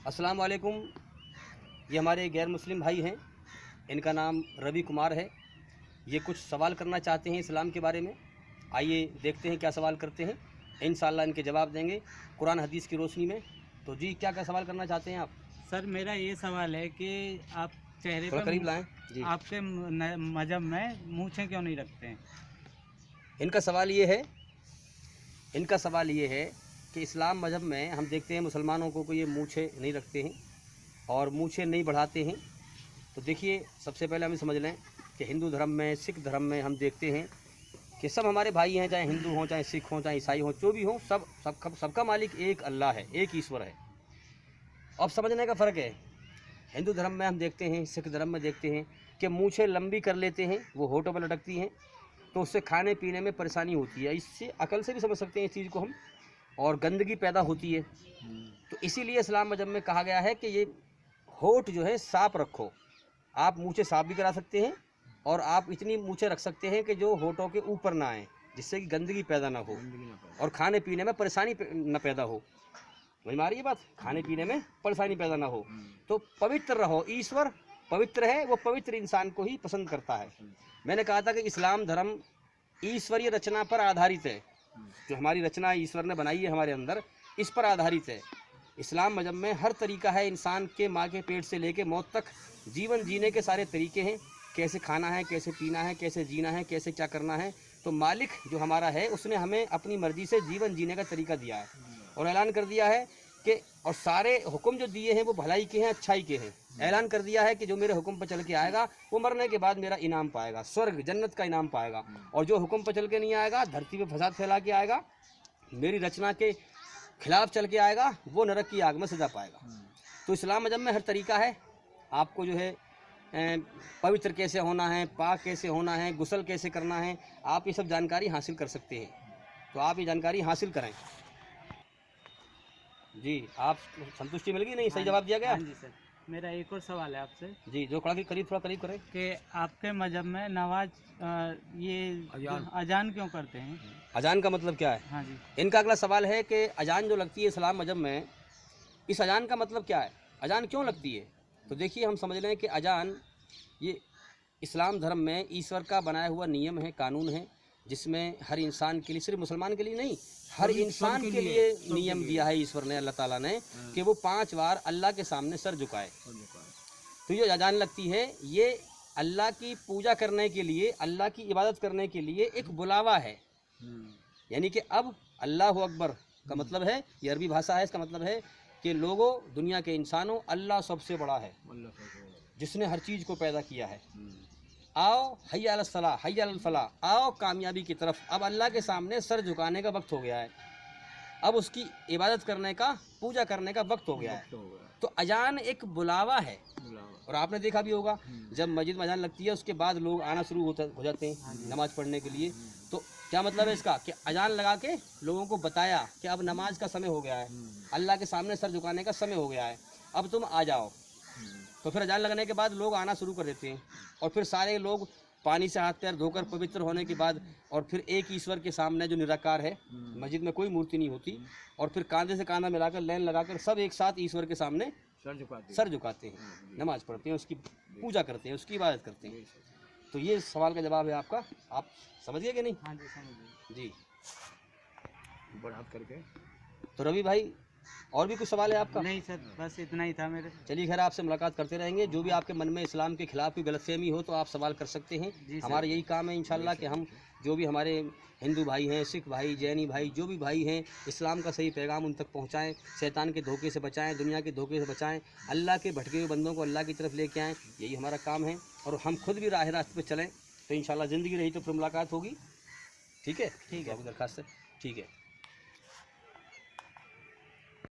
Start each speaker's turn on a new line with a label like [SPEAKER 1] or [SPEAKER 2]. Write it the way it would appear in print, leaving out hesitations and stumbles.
[SPEAKER 1] अस्सलाम वालेकुम। ये हमारे गैर मुस्लिम भाई हैं, इनका नाम रवि कुमार है। ये कुछ सवाल करना चाहते हैं इस्लाम के बारे में। आइए देखते हैं क्या सवाल करते हैं। इंशाअल्लाह इनके जवाब देंगे कुरान हदीस की रोशनी में। तो जी, क्या क्या सवाल करना चाहते हैं आप?
[SPEAKER 2] सर मेरा ये सवाल है कि आप चेहरे
[SPEAKER 1] थोड़ा
[SPEAKER 2] पर
[SPEAKER 1] करीब लाएं जी।
[SPEAKER 2] आपके मजहब में मूछें क्यों नहीं रखते हैं?
[SPEAKER 1] इनका सवाल ये है कि इस्लाम मज़हब में हम देखते हैं मुसलमानों को ये मूछें नहीं रखते हैं और मूछें नहीं बढ़ाते हैं। तो देखिए, सबसे पहले हम समझ लें कि हिंदू धर्म में, सिख धर्म में हम देखते हैं कि सब हमारे भाई हैं, चाहे हिंदू हों, चाहे सिख हों, चाहे ईसाई हों, जो भी हों, सबका मालिक एक अल्लाह है, एक ईश्वर है। अब समझने का फ़र्क है। हिंदू धर्म में हम देखते हैं, सिख धर्म में देखते हैं कि मूछें लंबी कर लेते हैं, वो होठों पर लटकती हैं, तो उससे खाने पीने में परेशानी होती है। इससे अकल से भी समझ सकते हैं इस चीज़ को हम, और गंदगी पैदा होती है। तो इसीलिए इस्लाम मज़हब में कहा गया है कि ये होठ जो है साफ़ रखो। आप मूछें साफ़ भी करा सकते हैं और आप इतनी मूछें रख सकते हैं कि जो होठों के ऊपर ना आए, जिससे कि गंदगी पैदा ना हो और खाने पीने में परेशानी न पैदा हो। वही हमारी ये बात, खाने पीने में परेशानी पैदा ना हो। तो पवित्र रहो। ईश्वर पवित्र है, वो पवित्र इंसान को ही पसंद करता है। मैंने कहा था कि इस्लाम धर्म ईश्वरीय रचना पर आधारित है। जो हमारी रचना ईश्वर ने बनाई है हमारे अंदर, इस पर आधारित है। इस्लाम मज़हब में हर तरीका है, इंसान के माँ के पेट से लेके मौत तक जीवन जीने के सारे तरीके हैं। कैसे खाना है, कैसे पीना है, कैसे जीना है, कैसे क्या करना है। तो मालिक जो हमारा है, उसने हमें अपनी मर्ज़ी से जीवन जीने का तरीका दिया है और ऐलान कर दिया है कि, और सारे हुक्म जो दिए हैं वो भलाई के हैं, अच्छाई के हैं। ऐलान कर दिया है कि जो मेरे हुक्म पर चल के आएगा वो मरने के बाद मेरा इनाम पाएगा, स्वर्ग जन्नत का इनाम पाएगा। और जो हुक्म पर चल के नहीं आएगा, धरती पे फसाद फैला के आएगा, मेरी रचना के खिलाफ चल के आएगा, वो नरक की आग में सजा पाएगा। तो इस्लाम मज़हब में हर तरीका है। आपको जो है पवित्र कैसे होना है, पाक कैसे होना है, गुस्ल कैसे करना है, आप ये सब जानकारी हासिल कर सकते हैं। तो आप ये जानकारी हासिल करें जी। आप संतुष्टि मिल गई? नहीं, सही जवाब दिया गया?
[SPEAKER 2] हाँ जी सर। मेरा एक और सवाल है आपसे
[SPEAKER 1] जी, जो थोड़ा करीब करें
[SPEAKER 2] कि आपके मजहब में नमाज ये अजान क्यों करते हैं?
[SPEAKER 1] अजान का मतलब क्या है?
[SPEAKER 2] हाँ जी।
[SPEAKER 1] इनका अगला सवाल है कि अजान जो लगती है इस्लाम मज़हब में, इस अजान का मतलब क्या है, अजान क्यों लगती है? तो देखिए, हम समझ लें कि अजान ये इस्लाम धर्म में ईश्वर का बनाया हुआ नियम है, कानून है, जिसमें हर इंसान के लिए, सिर्फ मुसलमान के लिए नहीं, हर इंसान के लिए नियम दिया है ईश्वर ने, अल्लाह ताला ने, कि वो 5 बार अल्लाह के सामने सर झुकाए। तो ये अजान लगती है, ये अल्लाह की पूजा करने के लिए, अल्लाह की इबादत करने के लिए एक बुलावा है। यानी कि अब अल्लाह अकबर का मतलब है, ये अरबी भाषा है, इसका मतलब है कि लोगों, दुनिया के इंसानों, अल्लाह सबसे बड़ा है, जिसने हर चीज़ को पैदा किया है। आओ हय्या अलस सलाह, हय्या अलल फलाह, आओ कामयाबी की तरफ। अब अल्लाह के सामने सर झुकाने का वक्त हो गया है, अब उसकी इबादत करने का, पूजा करने का वक्त हो गया है। तो अजान एक बुलावा है। और आपने देखा भी होगा, जब मस्जिद में अजान लगती है, उसके बाद लोग आना शुरू हो जाते हैं नमाज़ पढ़ने के लिए। तो क्या मतलब है इसका? कि अजान लगा के लोगों को बताया कि अब नमाज का समय हो गया है, अल्लाह के सामने सर झुकाने का समय हो गया है, अब तुम आ जाओ। तो फिर अजान लगने के बाद लोग आना शुरू कर देते हैं, और फिर सारे लोग पानी से हाथ पैर धोकर पवित्र होने के बाद, और फिर एक ईश्वर के सामने जो निराकार है, मस्जिद में कोई मूर्ति नहीं होती, और फिर कांधे से कांधा मिलाकर लाइन लगाकर सब एक साथ ईश्वर के सामने सर झुकाते हैं, नमाज पढ़ते हैं, उसकी पूजा करते हैं, उसकी इबादत करते हैं। तो ये सवाल का जवाब है आपका। आप समझ गए कि नहीं?
[SPEAKER 2] हाँ जी, समझ गए
[SPEAKER 1] जी, बढ़ा करके। तो रवि भाई, और भी कुछ सवाल है आपका?
[SPEAKER 2] नहीं सर, बस इतना ही था मेरे।
[SPEAKER 1] चलिए, खैर, आपसे मुलाकात करते रहेंगे। जो भी आपके मन में इस्लाम के खिलाफ कोई गलतफहमी हो तो आप सवाल कर सकते हैं। हमारा यही काम है इंशाल्लाह कि हम जो भी हमारे हिंदू भाई हैं, सिख भाई, जैनी भाई, जो भी भाई हैं, इस्लाम का सही पैगाम उन तक पहुंचाएं, शैतान के धोखे से बचाएं, दुनिया के धोखे से बचाएं, अल्लाह के भटके हुए बंदों को अल्लाह की तरफ लेके आएँ। यही हमारा काम है, और हम खुद भी रास्ते पर चलें तो इंशाल्लाह ज़िंदगी रही तो फिर मुलाकात होगी। ठीक है, ठीक है, अभी दरखास्त है। ठीक है।